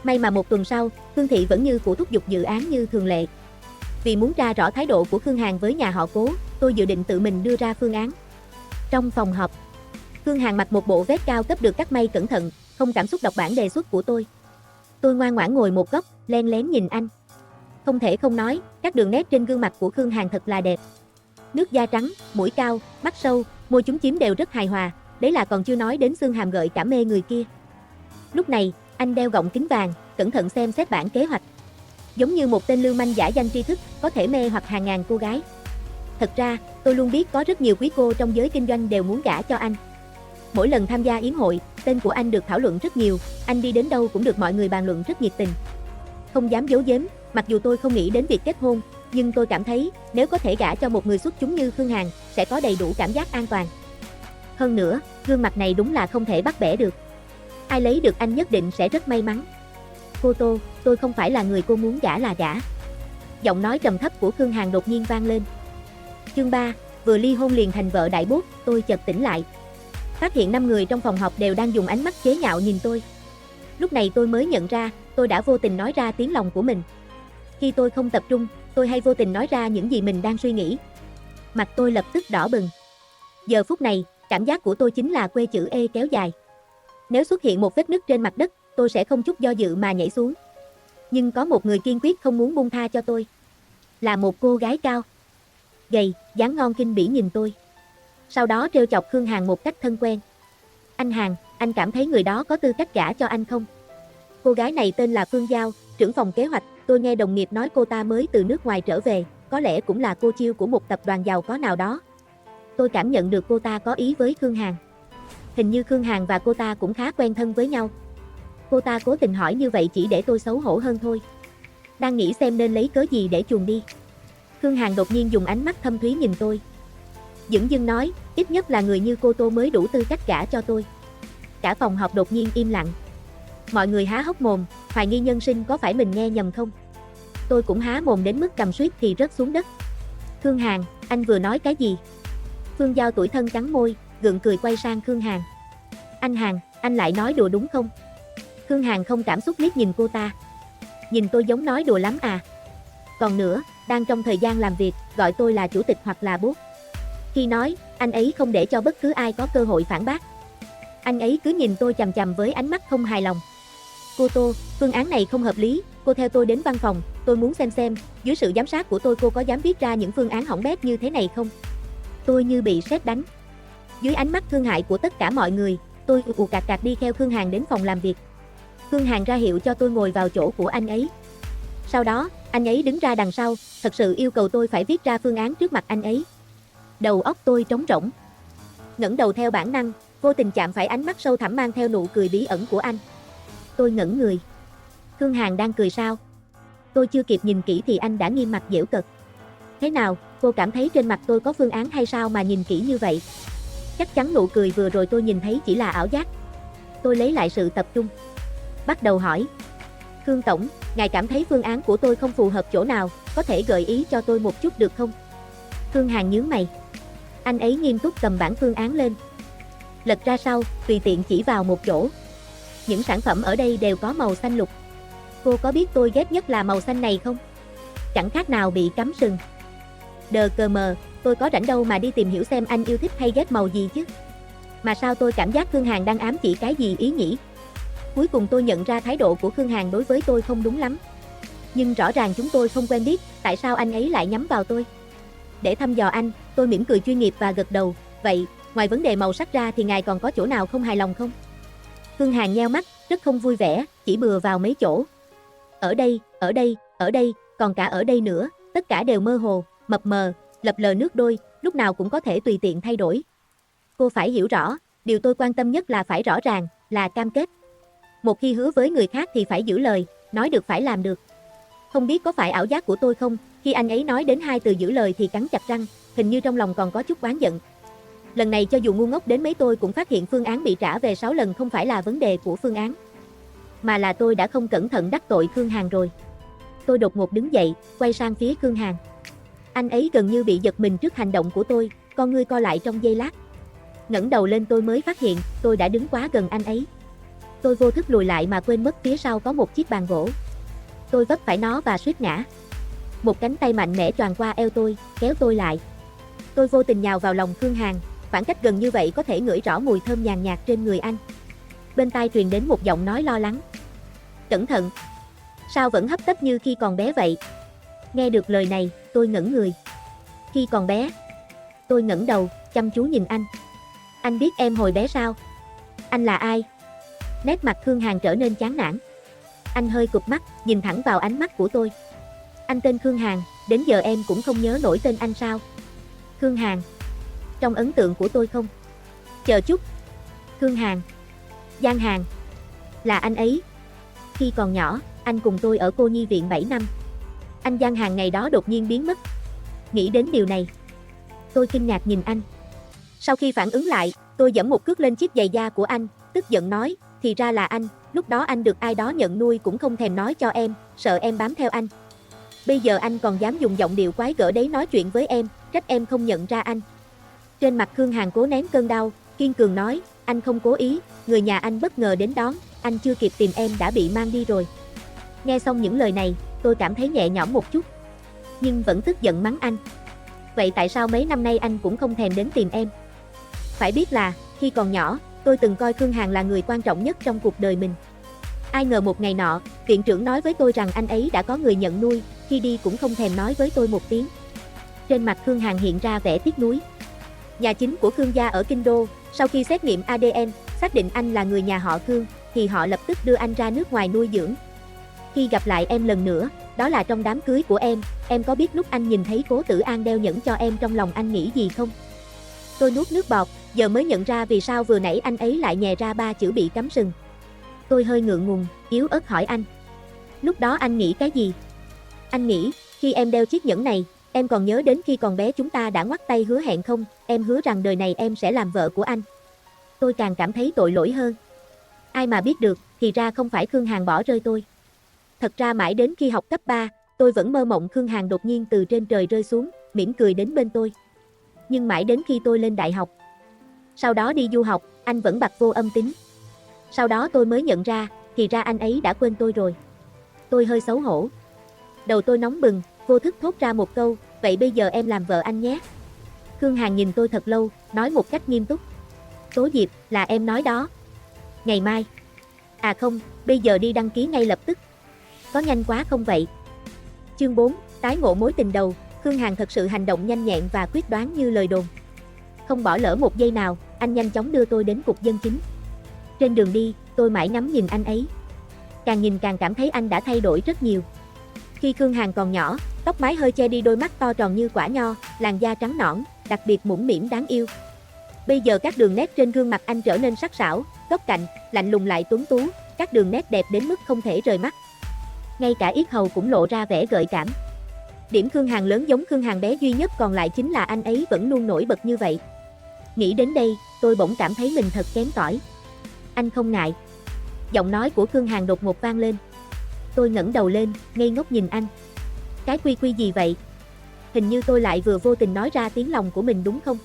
May mà một tuần sau, Khương Thị vẫn như cũ thúc giục dự án như thường lệ. Vì muốn tra rõ thái độ của Khương Hàn với nhà họ Cố, tôi dự định tự mình đưa ra phương án. Trong phòng họp, Khương Hàn mặc một bộ vest cao cấp được cắt may cẩn thận, không cảm xúc đọc bản đề xuất của tôi. Tôi ngoan ngoãn ngồi một góc, len lén nhìn anh. Không thể không nói, các đường nét trên gương mặt của Khương Hàn thật là đẹp. Nước da trắng, mũi cao, mắt sâu, môi chúng chím đều rất hài hòa, đấy là còn chưa nói đến xương hàm gợi cả mê người kia. Lúc này, anh đeo gọng kính vàng, cẩn thận xem xét bản kế hoạch. Giống như một tên lưu manh giả danh tri thức, có thể mê hoặc hàng ngàn cô gái. Thật ra, tôi luôn biết có rất nhiều quý cô trong giới kinh doanh đều muốn gả cho anh. Mỗi lần tham gia yến hội, tên của anh được thảo luận rất nhiều, anh đi đến đâu cũng được mọi người bàn luận rất nhiệt tình. Không dám giấu giếm, mặc dù tôi không nghĩ đến việc kết hôn, nhưng tôi cảm thấy, nếu có thể gả cho một người xuất chúng như Khương Hàn, sẽ có đầy đủ cảm giác an toàn. Hơn nữa, gương mặt này đúng là không thể bắt bẻ được. Ai lấy được anh nhất định sẽ rất may mắn. Cô Tô, tôi không phải là người cô muốn gả là gả. Giọng nói trầm thấp của Khương Hàn đột nhiên vang lên. Chương 3, vừa ly hôn liền thành vợ đại bốt, tôi chợt tỉnh lại. Phát hiện 5 người trong phòng họp đều đang dùng ánh mắt chế nhạo nhìn tôi. Lúc này tôi mới nhận ra, tôi đã vô tình nói ra tiếng lòng của mình. Khi tôi không tập trung, tôi hay vô tình nói ra những gì mình đang suy nghĩ. Mặt tôi lập tức đỏ bừng. Giờ phút này, cảm giác của tôi chính là que chữ E kéo dài. Nếu xuất hiện một vết nứt trên mặt đất, tôi sẽ không chút do dự mà nhảy xuống. Nhưng có một người kiên quyết không muốn buông tha cho tôi. Là một cô gái cao. gầy, dáng ngon kinh bỉ nhìn tôi. Sau đó trêu chọc Khương Hàn một cách thân quen. Anh Hàn, anh cảm thấy người đó có tư cách gả cho anh không? Cô gái này tên là Phương Giao, trưởng phòng kế hoạch, tôi nghe đồng nghiệp nói cô ta mới từ nước ngoài trở về, có lẽ cũng là cô chiêu của một tập đoàn giàu có nào đó. Tôi cảm nhận được cô ta có ý với Khương Hàn. Hình như Khương Hàn và cô ta cũng khá quen thân với nhau. Cô ta cố tình hỏi như vậy chỉ để tôi xấu hổ hơn thôi. Đang nghĩ xem nên lấy cớ gì để chuồn đi. Khương Hàn đột nhiên dùng ánh mắt thâm thúy nhìn tôi. Dửng dưng nói, ít nhất là người như cô Tô mới đủ tư cách gả cho tôi. Cả phòng họp đột nhiên im lặng. Mọi người há hốc mồm, hoài nghi nhân sinh có phải mình nghe nhầm không? Tôi cũng há mồm đến mức cầm suýt thì rớt xuống đất. Khương Hàn, anh vừa nói cái gì? Phương Giao tủi thân cắn môi, gượng cười quay sang Khương Hàn. Anh Hàn, anh lại nói đùa đúng không? Khương Hàn không cảm xúc liếc nhìn cô ta. Nhìn tôi giống nói đùa lắm à? Còn nữa, đang trong thời gian làm việc, gọi tôi là chủ tịch hoặc là bốt. Khi nói, anh ấy không để cho bất cứ ai có cơ hội phản bác. Anh ấy cứ nhìn tôi chằm chằm với ánh mắt không hài lòng. Cô Tô, phương án này không hợp lý, cô theo tôi đến văn phòng, tôi muốn xem, dưới sự giám sát của tôi cô có dám viết ra những phương án hỏng bét như thế này không? Tôi như bị sét đánh. Dưới ánh mắt thương hại của tất cả mọi người, tôi ù cạc cạc đi theo Khương Hàn đến phòng làm việc. Khương Hàn ra hiệu cho tôi ngồi vào chỗ của anh ấy. Sau đó, anh ấy đứng ra đằng sau, thật sự yêu cầu tôi phải viết ra phương án trước mặt anh ấy. Đầu óc tôi trống rỗng. Ngẩng đầu theo bản năng, vô tình chạm phải ánh mắt sâu thẳm mang theo nụ cười bí ẩn của anh. Tôi ngẩn người. Khương Hàn đang cười sao? Tôi chưa kịp nhìn kỹ thì anh đã nghiêm mặt giễu cợt. Thế nào, cô cảm thấy trên mặt tôi có phương án hay sao mà nhìn kỹ như vậy? Chắc chắn nụ cười vừa rồi tôi nhìn thấy chỉ là ảo giác. Tôi lấy lại sự tập trung. Bắt đầu hỏi. Khương Tổng, ngài cảm thấy phương án của tôi không phù hợp chỗ nào, có thể gợi ý cho tôi một chút được không? Khương Hàn nhướng mày. Anh ấy nghiêm túc cầm bản phương án lên. Lật ra sau, tùy tiện chỉ vào một chỗ. Những sản phẩm ở đây đều có màu xanh lục. Cô có biết tôi ghét nhất là màu xanh này không? Chẳng khác nào bị cắm sừng. Đờ cờ mờ, tôi có rảnh đâu mà đi tìm hiểu xem anh yêu thích hay ghét màu gì chứ. Mà sao tôi cảm giác Khương Hàn đang ám chỉ cái gì ý nhỉ? Cuối cùng tôi nhận ra thái độ của Khương Hàn đối với tôi không đúng lắm. Nhưng rõ ràng chúng tôi không quen biết, tại sao anh ấy lại nhắm vào tôi? Để thăm dò anh, tôi mỉm cười chuyên nghiệp và gật đầu. Vậy, ngoài vấn đề màu sắc ra thì ngài còn có chỗ nào không hài lòng không? Khương Hàn nheo mắt, rất không vui vẻ, chỉ bừa vào mấy chỗ. Ở đây, còn cả ở đây nữa, tất cả đều mơ hồ, mập mờ, lập lờ nước đôi, lúc nào cũng có thể tùy tiện thay đổi. Cô phải hiểu rõ, điều tôi quan tâm nhất là phải rõ ràng, là cam kết. Một khi hứa với người khác thì phải giữ lời, nói được phải làm được. Không biết có phải ảo giác của tôi không, khi anh ấy nói đến hai từ giữ lời thì cắn chặt răng, hình như trong lòng còn có chút oán giận. Lần này cho dù ngu ngốc đến mấy tôi cũng phát hiện phương án bị trả về 6 lần không phải là vấn đề của phương án, mà là tôi đã không cẩn thận đắc tội Khương Hàn rồi. Tôi đột ngột đứng dậy, quay sang phía Khương Hàn. Anh ấy gần như bị giật mình trước hành động của tôi, con ngươi co lại trong giây lát. Ngẩng đầu lên tôi mới phát hiện, tôi đã đứng quá gần anh ấy. Tôi vô thức lùi lại mà quên mất phía sau có một chiếc bàn gỗ. Tôi vấp phải nó và suýt ngã. Một cánh tay mạnh mẽ choàng qua eo tôi, kéo tôi lại. Tôi vô tình nhào vào lòng Khương Hàn, khoảng cách gần như vậy có thể ngửi rõ mùi thơm nhàn nhạt trên người anh. Bên tai truyền đến một giọng nói lo lắng. Cẩn thận! Sao vẫn hấp tấp như khi còn bé vậy? Nghe được lời này, tôi ngẩn người. Khi còn bé? Tôi ngẩng đầu, chăm chú nhìn anh. Anh biết em hồi bé sao? Anh là ai? Nét mặt Khương Hàn trở nên chán nản. Anh hơi cụp mắt, nhìn thẳng vào ánh mắt của tôi. Anh tên Khương Hàn, đến giờ em cũng không nhớ nổi tên anh sao? Khương Hàn. Trong ấn tượng của tôi không? Chờ chút. Khương Hàn. Giang Hàn. Là anh ấy. Khi còn nhỏ, anh cùng tôi ở cô nhi viện 7 năm. Anh Giang Hàn ngày đó đột nhiên biến mất. Nghĩ đến điều này, tôi kinh ngạc nhìn anh. Sau khi phản ứng lại, tôi giẫm một cước lên chiếc giày da của anh, tức giận nói, thì ra là anh, lúc đó anh được ai đó nhận nuôi cũng không thèm nói cho em, sợ em bám theo anh. Bây giờ anh còn dám dùng giọng điệu quái gở đấy nói chuyện với em, trách em không nhận ra anh. Trên mặt Khương Hàn cố nén cơn đau, kiên cường nói, anh không cố ý, người nhà anh bất ngờ đến đón, anh chưa kịp tìm em đã bị mang đi rồi. Nghe xong những lời này, tôi cảm thấy nhẹ nhõm một chút, nhưng vẫn tức giận mắng anh. Vậy tại sao mấy năm nay anh cũng không thèm đến tìm em? Phải biết là, khi còn nhỏ, tôi từng coi Khương Hàn là người quan trọng nhất trong cuộc đời mình. Ai ngờ một ngày nọ, viện trưởng nói với tôi rằng anh ấy đã có người nhận nuôi, khi đi cũng không thèm nói với tôi một tiếng. Trên mặt Khương Hàn hiện ra vẻ tiếc nuối. Nhà chính của Khương gia ở Kinh Đô, sau khi xét nghiệm ADN, xác định anh là người nhà họ Khương, thì họ lập tức đưa anh ra nước ngoài nuôi dưỡng. Khi gặp lại em lần nữa, đó là trong đám cưới của em có biết lúc anh nhìn thấy Cố Tử An đeo nhẫn cho em trong lòng anh nghĩ gì không? Tôi nuốt nước bọt, giờ mới nhận ra vì sao vừa nãy anh ấy lại nhè ra 3 chữ bị cắm sừng. Tôi hơi ngượng ngùng, yếu ớt hỏi anh. Lúc đó anh nghĩ cái gì? Anh nghĩ, khi em đeo chiếc nhẫn này, em còn nhớ đến khi còn bé chúng ta đã ngoắt tay hứa hẹn không? Em hứa rằng đời này em sẽ làm vợ của anh. Tôi càng cảm thấy tội lỗi hơn. Ai mà biết được, thì ra không phải Khương Hàn bỏ rơi tôi. Thật ra mãi đến khi học cấp 3, tôi vẫn mơ mộng Khương Hàn đột nhiên từ trên trời rơi xuống, mỉm cười đến bên tôi. Nhưng mãi đến khi tôi lên đại học, sau đó đi du học, anh vẫn bặt vô âm tín. Sau đó tôi mới nhận ra, thì ra anh ấy đã quên tôi rồi. Tôi hơi xấu hổ. Đầu tôi nóng bừng, vô thức thốt ra một câu, vậy bây giờ em làm vợ anh nhé. Khương Hàn nhìn tôi thật lâu, nói một cách nghiêm túc. Tố Diệp, là em nói đó. Ngày mai. À không, bây giờ đi đăng ký ngay lập tức. Có nhanh quá không vậy? Chương 4, tái ngộ mối tình đầu. Khương Hàn thật sự hành động nhanh nhẹn và quyết đoán như lời đồn. Không bỏ lỡ một giây nào, anh nhanh chóng đưa tôi đến cục dân chính. Trên đường đi, tôi mãi ngắm nhìn anh ấy. Càng nhìn càng cảm thấy anh đã thay đổi rất nhiều. Khi Khương Hàn còn nhỏ, tóc mái hơi che đi đôi mắt to tròn như quả nho, làn da trắng nõn, đặc biệt mũm mĩm đáng yêu. Bây giờ các đường nét trên gương mặt anh trở nên sắc sảo, góc cạnh, lạnh lùng lại tuấn tú, các đường nét đẹp đến mức không thể rời mắt. Ngay cả yết hầu cũng lộ ra vẻ gợi cảm. Điểm Khương Hàn lớn giống Khương Hàn bé duy nhất còn lại chính là anh ấy vẫn luôn nổi bật như vậy. Nghĩ đến đây, tôi bỗng cảm thấy mình thật kém cỏi. Anh không ngại. Giọng nói của Khương Hàn đột ngột vang lên. Tôi ngẩng đầu lên, ngây ngốc nhìn anh. Cái quy gì vậy? Hình như tôi lại vừa vô tình nói ra tiếng lòng của mình đúng không?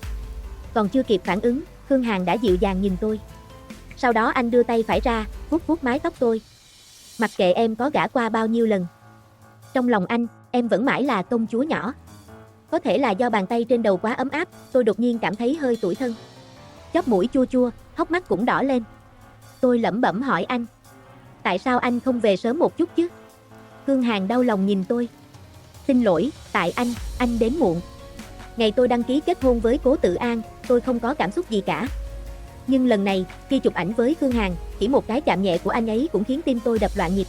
Còn chưa kịp phản ứng, Khương Hàn đã dịu dàng nhìn tôi. Sau đó anh đưa tay phải ra, vuốt vuốt mái tóc tôi. Mặc kệ em có gả qua bao nhiêu lần, trong lòng anh, em vẫn mãi là công chúa nhỏ. Có thể là do bàn tay trên đầu quá ấm áp, tôi đột nhiên cảm thấy hơi tủi thân. Chóp mũi chua chua, hốc mắt cũng đỏ lên. Tôi lẩm bẩm hỏi anh. Tại sao anh không về sớm một chút chứ? Khương Hàn đau lòng nhìn tôi. Xin lỗi, tại anh đến muộn. Ngày tôi đăng ký kết hôn với Cố Tử An, tôi không có cảm xúc gì cả. Nhưng lần này, khi chụp ảnh với Khương Hàn, chỉ một cái chạm nhẹ của anh ấy cũng khiến tim tôi đập loạn nhịp.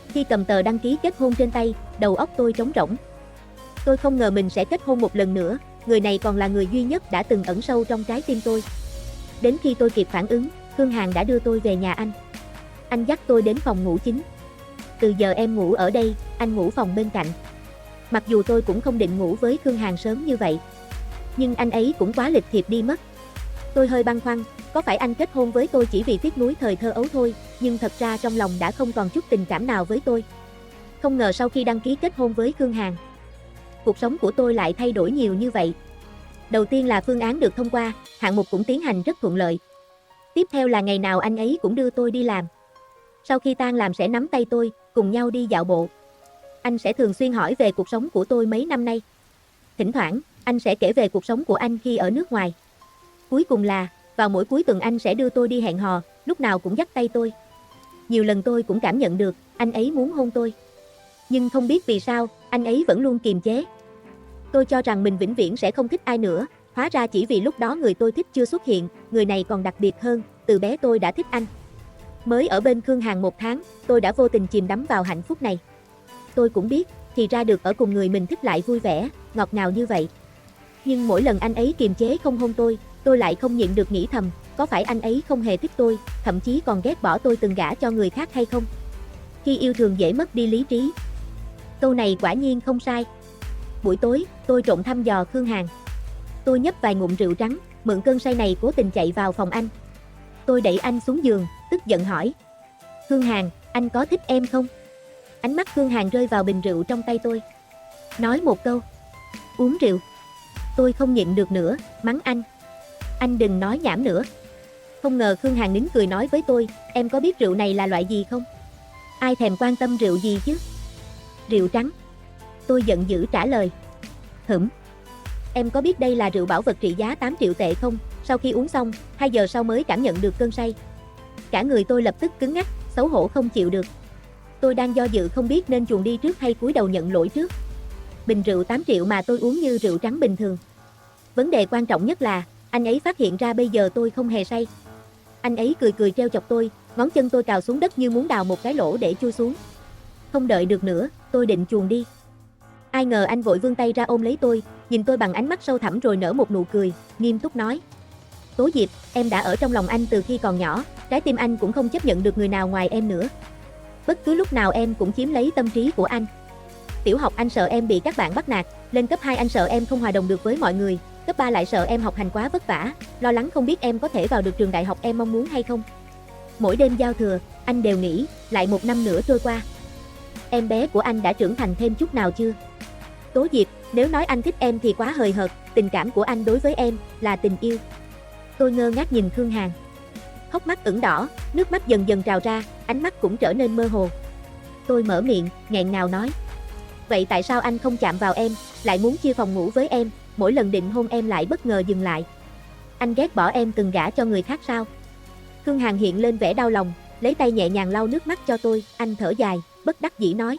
Khi cầm tờ đăng ký kết hôn trên tay, đầu óc tôi trống rỗng. Tôi không ngờ mình sẽ kết hôn một lần nữa, người này còn là người duy nhất đã từng ẩn sâu trong trái tim tôi. Đến khi tôi kịp phản ứng, Khương Hàn đã đưa tôi về nhà anh. Anh dắt tôi đến phòng ngủ chính. Từ giờ em ngủ ở đây, anh ngủ phòng bên cạnh. Mặc dù tôi cũng không định ngủ với Khương Hàn sớm như vậy, nhưng anh ấy cũng quá lịch thiệp đi mất. Tôi hơi băn khoăn, có phải anh kết hôn với tôi chỉ vì tiếc nuối thời thơ ấu thôi, nhưng thật ra trong lòng đã không còn chút tình cảm nào với tôi. Không ngờ sau khi đăng ký kết hôn với Khương Hàn, cuộc sống của tôi lại thay đổi nhiều như vậy. Đầu tiên là phương án được thông qua, hạng mục cũng tiến hành rất thuận lợi. Tiếp theo là ngày nào anh ấy cũng đưa tôi đi làm. Sau khi tan làm sẽ nắm tay tôi, cùng nhau đi dạo bộ. Anh sẽ thường xuyên hỏi về cuộc sống của tôi mấy năm nay. Thỉnh thoảng, anh sẽ kể về cuộc sống của anh khi ở nước ngoài. Cuối cùng là, vào mỗi cuối tuần anh sẽ đưa tôi đi hẹn hò, lúc nào cũng dắt tay tôi. Nhiều lần tôi cũng cảm nhận được, anh ấy muốn hôn tôi. Nhưng không biết vì sao, anh ấy vẫn luôn kiềm chế. Tôi cho rằng mình vĩnh viễn sẽ không thích ai nữa, hóa ra chỉ vì lúc đó người tôi thích chưa xuất hiện, người này còn đặc biệt hơn, từ bé tôi đã thích anh. Mới ở bên Khương Hàn 1 tháng, tôi đã vô tình chìm đắm vào hạnh phúc này. Tôi cũng biết, thì ra được ở cùng người mình thích lại vui vẻ, ngọt ngào như vậy. Nhưng mỗi lần anh ấy kiềm chế không hôn tôi lại không nhịn được nghĩ thầm, có phải anh ấy không hề thích tôi, thậm chí còn ghét bỏ tôi từng gả cho người khác hay không? Khi yêu thường dễ mất đi lý trí. Câu này quả nhiên không sai. Buổi tối, tôi trộm thăm dò Khương Hàn. Tôi nhấp vài ngụm rượu trắng, mượn cơn say này cố tình chạy vào phòng anh. Tôi đẩy anh xuống giường, tức giận hỏi. Khương Hàn, anh có thích em không? Ánh mắt Khương Hàn rơi vào bình rượu trong tay tôi. Nói một câu. Uống rượu. Tôi không nhịn được nữa, mắng anh. Anh đừng nói nhảm nữa. Không ngờ Khương Hàn nín cười nói với tôi, em có biết rượu này là loại gì không? Ai thèm quan tâm rượu gì chứ? Rượu trắng. Tôi giận dữ trả lời. Em có biết đây là rượu bảo vật trị giá 8 triệu tệ không? Sau khi uống xong, 2 giờ sau mới cảm nhận được cơn say. Cả người tôi lập tức cứng ngắc, xấu hổ không chịu được. Tôi đang do dự không biết nên chuồn đi trước hay cúi đầu nhận lỗi trước. bình rượu 8 triệu mà tôi uống như rượu trắng bình thường. Vấn đề quan trọng nhất là, anh ấy phát hiện ra bây giờ tôi không hề say. Anh ấy cười cười trêu chọc tôi, ngón chân tôi cào xuống đất như muốn đào một cái lỗ để chui xuống. Không đợi được nữa, tôi định chuồn đi. Ai ngờ anh vội vươn tay ra ôm lấy tôi, nhìn tôi bằng ánh mắt sâu thẳm rồi nở một nụ cười, nghiêm túc nói. Tố Diệp, em đã ở trong lòng anh từ khi còn nhỏ, trái tim anh cũng không chấp nhận được người nào ngoài em nữa. Bất cứ lúc nào em cũng chiếm lấy tâm trí của anh. Tiểu học anh sợ em bị các bạn bắt nạt, lên cấp 2 anh sợ em không hòa đồng được với mọi người, cấp 3 lại sợ em học hành quá vất vả, lo lắng không biết em có thể vào được trường đại học em mong muốn hay không. Mỗi đêm giao thừa, anh đều nghĩ, lại một năm nữa trôi qua. Em bé của anh đã trưởng thành thêm chút nào chưa? Tố Diệp, nếu nói anh thích em thì quá hời hợt, tình cảm của anh đối với em là tình yêu. Tôi ngơ ngác nhìn Khương Hàn. Hốc mắt ửng đỏ, nước mắt dần dần trào ra, ánh mắt cũng trở nên mơ hồ. Tôi mở miệng, nghẹn ngào nói. Vậy tại sao anh không chạm vào em, lại muốn chia phòng ngủ với em, mỗi lần định hôn em lại bất ngờ dừng lại? Anh ghét bỏ em từng gả cho người khác sao? Khương Hàn hiện lên vẻ đau lòng, lấy tay nhẹ nhàng lau nước mắt cho tôi, anh thở dài, bất đắc dĩ nói.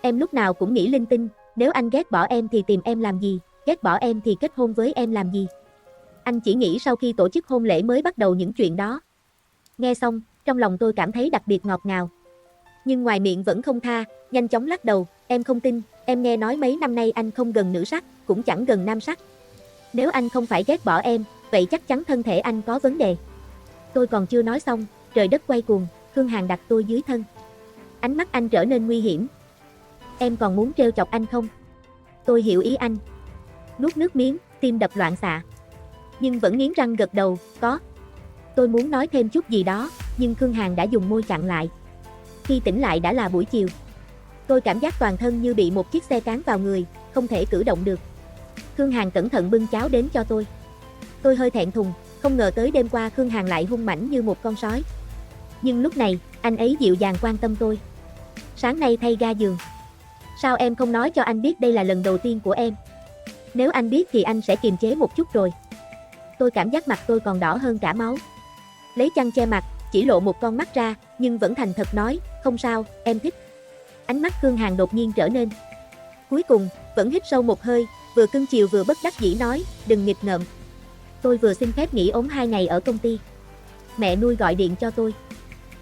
Em lúc nào cũng nghĩ linh tinh, nếu anh ghét bỏ em thì tìm em làm gì, ghét bỏ em thì kết hôn với em làm gì. Anh chỉ nghĩ sau khi tổ chức hôn lễ mới bắt đầu những chuyện đó. Nghe xong, trong lòng tôi cảm thấy đặc biệt ngọt ngào. Nhưng ngoài miệng vẫn không tha, nhanh chóng lắc đầu, em không tin, em nghe nói mấy năm nay anh không gần nữ sắc, cũng chẳng gần nam sắc. Nếu anh không phải ghét bỏ em, vậy chắc chắn thân thể anh có vấn đề. Tôi còn chưa nói xong, trời đất quay cuồng, Khương Hàn đặt tôi dưới thân. Ánh mắt anh trở nên nguy hiểm. Em còn muốn trêu chọc anh không? Tôi hiểu ý anh. Nuốt nước miếng, tim đập loạn xạ. Nhưng vẫn nghiến răng gật đầu, có. Tôi muốn nói thêm chút gì đó, nhưng Khương Hàn đã dùng môi chặn lại. Khi tỉnh lại đã là buổi chiều. Tôi cảm giác toàn thân như bị một chiếc xe cán vào người, không thể cử động được. Khương Hàn cẩn thận bưng cháo đến cho tôi. Tôi hơi thẹn thùng, không ngờ tới đêm qua Khương Hàn lại hung mãnh như một con sói. Nhưng lúc này, anh ấy dịu dàng quan tâm tôi. Sáng nay thay ga giường. Sao em không nói cho anh biết đây là lần đầu tiên của em? Nếu anh biết thì anh sẽ kiềm chế một chút rồi. Tôi cảm giác mặt tôi còn đỏ hơn cả máu. Lấy chăn che mặt, chỉ lộ một con mắt ra, nhưng vẫn thành thật nói, không sao, em thích. Ánh mắt Khương Hàn đột nhiên trở nên. Cuối cùng, vẫn hít sâu một hơi, vừa cưng chiều vừa bất đắc dĩ nói, đừng nghịch ngợm. Tôi vừa xin phép nghỉ ốm 2 ngày ở công ty. Mẹ nuôi gọi điện cho tôi.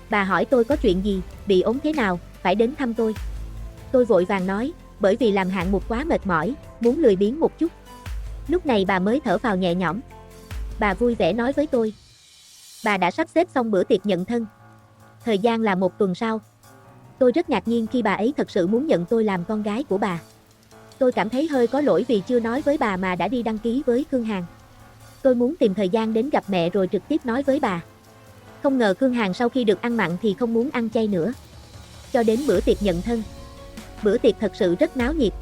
Bà hỏi tôi có chuyện gì, bị ốm thế nào, phải đến thăm tôi. Tôi vội vàng nói, bởi vì làm hạng mục quá mệt mỏi, muốn lười biếng một chút. Lúc này bà mới thở phào nhẹ nhõm. Bà vui vẻ nói với tôi. Bà đã sắp xếp xong bữa tiệc nhận thân. Thời gian là 1 tuần sau. Tôi rất ngạc nhiên khi bà ấy thật sự muốn nhận tôi làm con gái của bà. Tôi cảm thấy hơi có lỗi vì chưa nói với bà mà đã đi đăng ký với Khương Hàn. Tôi muốn tìm thời gian đến gặp mẹ rồi trực tiếp nói với bà. Không ngờ Khương Hàn sau khi được ăn mặn thì không muốn ăn chay nữa. Cho đến bữa tiệc nhận thân. Bữa tiệc thật sự rất náo nhiệt.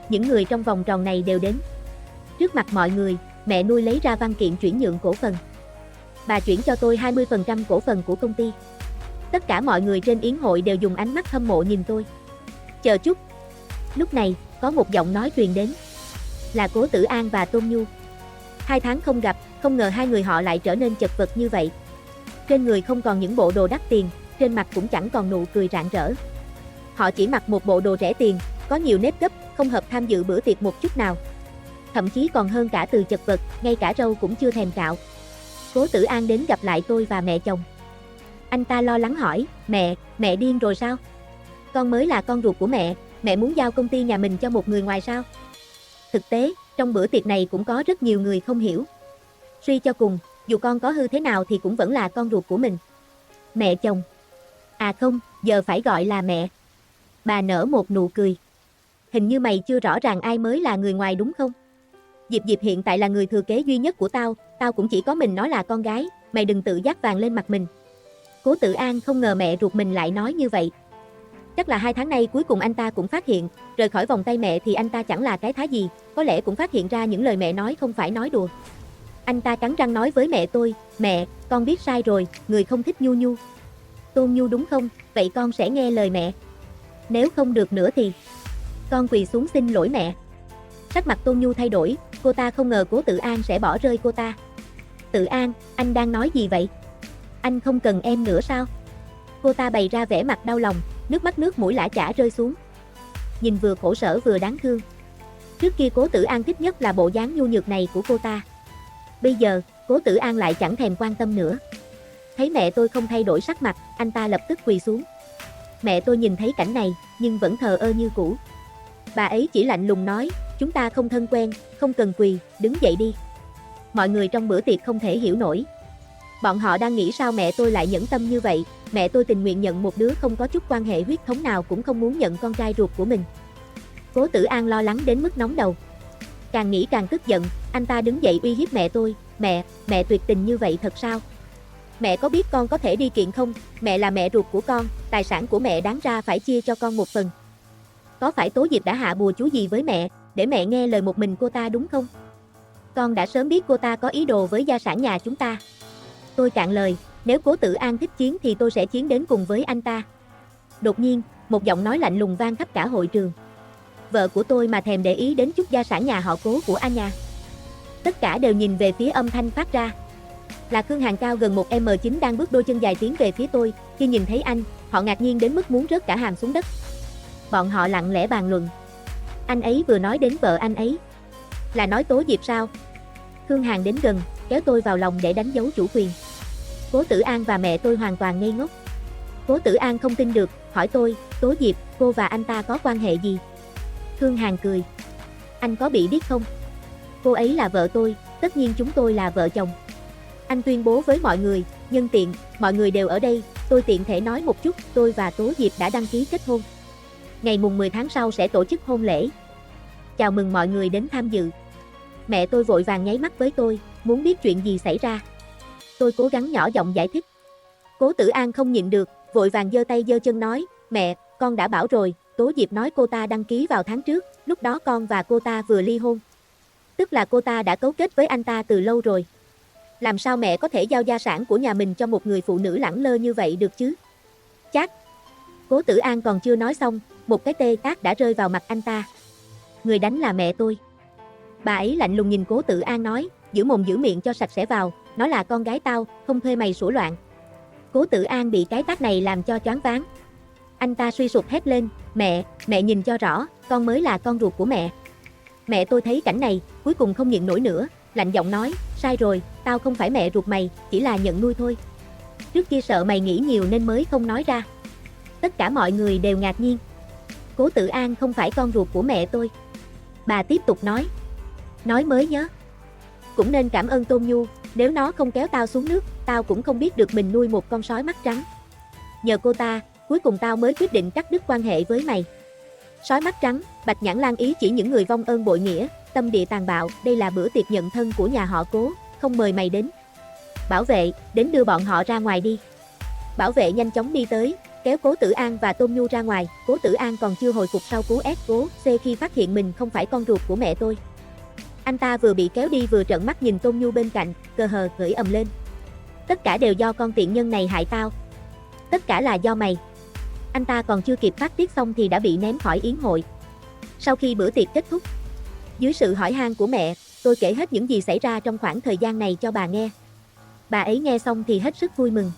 Những người trong vòng tròn này đều đến. Trước mặt mọi người, mẹ nuôi lấy ra văn kiện chuyển nhượng cổ phần. Bà chuyển cho tôi 20% cổ phần của công ty. Tất cả mọi người trên yến hội đều dùng ánh mắt hâm mộ nhìn tôi. Chờ chút. Lúc này, có một giọng nói truyền đến. Là Cố Tử An và Tôn Nhu. 2 tháng không gặp, không ngờ hai người họ lại trở nên chật vật như vậy. Trên người không còn những bộ đồ đắt tiền, trên mặt cũng chẳng còn nụ cười rạng rỡ. Họ chỉ mặc một bộ đồ rẻ tiền, có nhiều nếp gấp, không hợp tham dự bữa tiệc một chút nào. Thậm chí còn hơn cả từ chật vật, ngay cả râu cũng chưa thèm cạo. Cố Tử An đến gặp lại tôi và mẹ chồng. Anh ta lo lắng hỏi, mẹ điên rồi sao? Con mới là con ruột của mẹ muốn giao công ty nhà mình cho một người ngoài sao? Thực tế, trong bữa tiệc này cũng có rất nhiều người không hiểu. Suy cho cùng, dù con có hư thế nào thì cũng vẫn là con ruột của mình. Mẹ chồng. À không, giờ phải gọi là mẹ. Bà nở một nụ cười. Hình như mày chưa rõ ràng ai mới là người ngoài đúng không? Diệp hiện tại là người thừa kế duy nhất của tao cũng chỉ có mình nó là con gái, mày đừng tự dắt vàng lên mặt mình. Cố Tử An không ngờ mẹ ruột mình lại nói như vậy. Chắc là 2 tháng nay cuối cùng anh ta cũng phát hiện, rời khỏi vòng tay mẹ thì anh ta chẳng là cái thá gì, có lẽ cũng phát hiện ra những lời mẹ nói không phải nói đùa. Anh ta cắn răng nói với mẹ tôi, mẹ, con biết sai rồi, người không thích Nhu. Tôn Nhu đúng không, vậy con sẽ nghe lời mẹ. Nếu không được nữa thì con quỳ xuống xin lỗi mẹ. Sắc mặt Tôn Nhu thay đổi, cô ta không ngờ Cố Tử An sẽ bỏ rơi cô ta. Tử An, anh đang nói gì vậy? Anh không cần em nữa sao? Cô ta bày ra vẻ mặt đau lòng, nước mắt nước mũi lã chã rơi xuống. nhìn vừa khổ sở vừa đáng thương. Trước kia Cố Tử An thích nhất là bộ dáng nhu nhược này của cô ta. Bây giờ, Cố Tử An lại chẳng thèm quan tâm nữa. Thấy mẹ tôi không thay đổi sắc mặt, anh ta lập tức quỳ xuống. Mẹ tôi nhìn thấy cảnh này, nhưng vẫn thờ ơ như cũ. Bà ấy chỉ lạnh lùng nói, chúng ta không thân quen, không cần quỳ, đứng dậy đi. Mọi người trong bữa tiệc không thể hiểu nổi. Bọn họ đang nghĩ sao mẹ tôi lại nhẫn tâm như vậy, mẹ tôi tình nguyện nhận một đứa không có chút quan hệ huyết thống nào cũng không muốn nhận con trai ruột của mình. Cố Tử An lo lắng đến mức nóng đầu. Càng nghĩ càng tức giận, anh ta đứng dậy uy hiếp mẹ tôi, mẹ tuyệt tình như vậy thật sao? Mẹ có biết con có thể đi kiện không? Mẹ là mẹ ruột của con, tài sản của mẹ đáng ra phải chia cho con một phần. Có phải Tố Diệp đã hạ bùa chú gì với mẹ, để mẹ nghe lời một mình cô ta đúng không? Con đã sớm biết cô ta có ý đồ với gia sản nhà chúng ta. Tôi cạn lời, nếu Cố Tử An thích chiến thì tôi sẽ chiến đến cùng với anh ta. Đột nhiên, một giọng nói lạnh lùng vang khắp cả hội trường. Vợ của tôi mà thèm để ý đến chút gia sản nhà họ Cố của anh nhà. Tất cả đều nhìn về phía âm thanh phát ra. Là Khương Hàn cao gần 1m9 đang bước đôi chân dài tiến về phía tôi, khi nhìn thấy anh, họ ngạc nhiên đến mức muốn rớt cả hàm xuống đất. Bọn họ lặng lẽ bàn luận. Anh ấy vừa nói đến vợ anh ấy. Là nói Tố Diệp sao? Khương Hàn đến gần, kéo tôi vào lòng để đánh dấu chủ quyền. Cố Tử An và mẹ tôi hoàn toàn ngây ngốc. Cố Tử An không tin được, hỏi tôi, Tố Diệp, cô và anh ta có quan hệ gì? Khương Hàn cười. Anh có bị điếc không? Cô ấy là vợ tôi, tất nhiên chúng tôi là vợ chồng. Anh tuyên bố với mọi người, nhân tiện, mọi người đều ở đây, tôi tiện thể nói một chút, tôi và Tố Diệp đã đăng ký kết hôn. Ngày mùng 10 tháng sau sẽ tổ chức hôn lễ. Chào mừng mọi người đến tham dự. Mẹ tôi vội vàng nháy mắt với tôi, muốn biết chuyện gì xảy ra. Tôi cố gắng nhỏ giọng giải thích. Cố Tử An không nhịn được, vội vàng giơ tay giơ chân nói, mẹ, con đã bảo rồi, Tố Diệp nói cô ta đăng ký vào tháng trước, lúc đó con và cô ta vừa ly hôn. Tức là cô ta đã cấu kết với anh ta từ lâu rồi. Làm sao mẹ có thể giao gia sản của nhà mình cho một người phụ nữ lẳng lơ như vậy được chứ? Chắc. Cố Tử An còn chưa nói xong, một cái tê ác đã rơi vào mặt anh ta. Người đánh là mẹ tôi. Bà ấy lạnh lùng nhìn Cố Tử An nói, giữ mồm giữ miệng cho sạch sẽ vào, nó là con gái tao, không thuê mày sủa loạn. Cố Tử An bị cái tát này làm cho choáng váng. Anh ta suy sụp hét lên, mẹ nhìn cho rõ, con mới là con ruột của mẹ. Mẹ tôi thấy cảnh này, cuối cùng không nhịn nổi nữa, lạnh giọng nói, sai rồi, tao không phải mẹ ruột mày, chỉ là nhận nuôi thôi. Trước kia sợ mày nghĩ nhiều nên mới không nói ra. Tất cả mọi người đều ngạc nhiên. Cố Tử An không phải con ruột của mẹ tôi. Bà tiếp tục nói mới nhớ. Cũng nên cảm ơn Tôn Nhu, nếu nó không kéo tao xuống nước, tao cũng không biết được mình nuôi một con sói mắt trắng. Nhờ cô ta, cuối cùng tao mới quyết định cắt đứt quan hệ với mày. Sói mắt trắng, Bạch Nhãn Lan ý chỉ những người vong ơn bội nghĩa, tâm địa tàn bạo, đây là bữa tiệc nhận thân của nhà họ Cố, không mời mày đến. Bảo vệ, đến đưa bọn họ ra ngoài đi. Bảo vệ nhanh chóng đi tới, kéo Cố Tử An và Tôn Nhu ra ngoài. Cố Tử An còn chưa hồi phục sau cú ép Cố C khi phát hiện mình không phải con ruột của mẹ tôi. Anh ta vừa bị kéo đi vừa trợn mắt nhìn Tôn Nhu bên cạnh, cờ hờ gửi ầm lên. Tất cả đều do con tiện nhân này hại tao. Tất cả là do mày. Anh ta còn chưa kịp phát tiết xong thì đã bị ném khỏi yến hội. Sau khi bữa tiệc kết thúc, dưới sự hỏi han của mẹ, tôi kể hết những gì xảy ra trong khoảng thời gian này cho bà nghe. Bà ấy nghe xong thì hết sức vui mừng.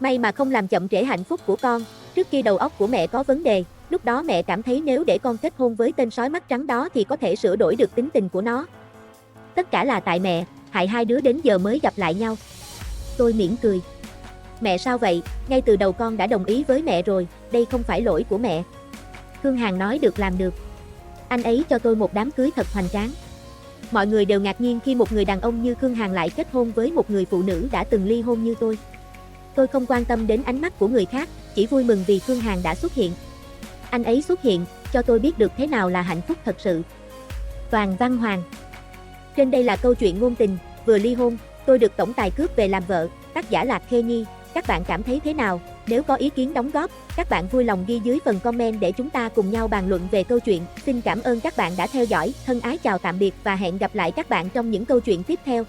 May mà không làm chậm trễ hạnh phúc của con, trước khi đầu óc của mẹ có vấn đề, lúc đó mẹ cảm thấy nếu để con kết hôn với tên sói mắt trắng đó thì có thể sửa đổi được tính tình của nó. Tất cả là tại mẹ, hại hai đứa đến giờ mới gặp lại nhau. Tôi mỉm cười. Mẹ sao vậy, ngay từ đầu con đã đồng ý với mẹ rồi, đây không phải lỗi của mẹ. Khương Hàn nói được làm được. Anh ấy cho tôi một đám cưới thật hoành tráng. Mọi người đều ngạc nhiên khi một người đàn ông như Khương Hàn lại kết hôn với một người phụ nữ đã từng ly hôn như tôi. Tôi không quan tâm đến ánh mắt của người khác, chỉ vui mừng vì Khương Hàn đã xuất hiện. Anh ấy xuất hiện, cho tôi biết được thế nào là hạnh phúc thật sự. Toàn Văn Hoàng. Trên đây là câu chuyện ngôn tình, vừa ly hôn, tôi được tổng tài cướp về làm vợ, tác giả Lạc Khê Nhi. Các bạn cảm thấy thế nào? Nếu có ý kiến đóng góp, các bạn vui lòng ghi dưới phần comment để chúng ta cùng nhau bàn luận về câu chuyện. Xin cảm ơn các bạn đã theo dõi, thân ái chào tạm biệt và hẹn gặp lại các bạn trong những câu chuyện tiếp theo.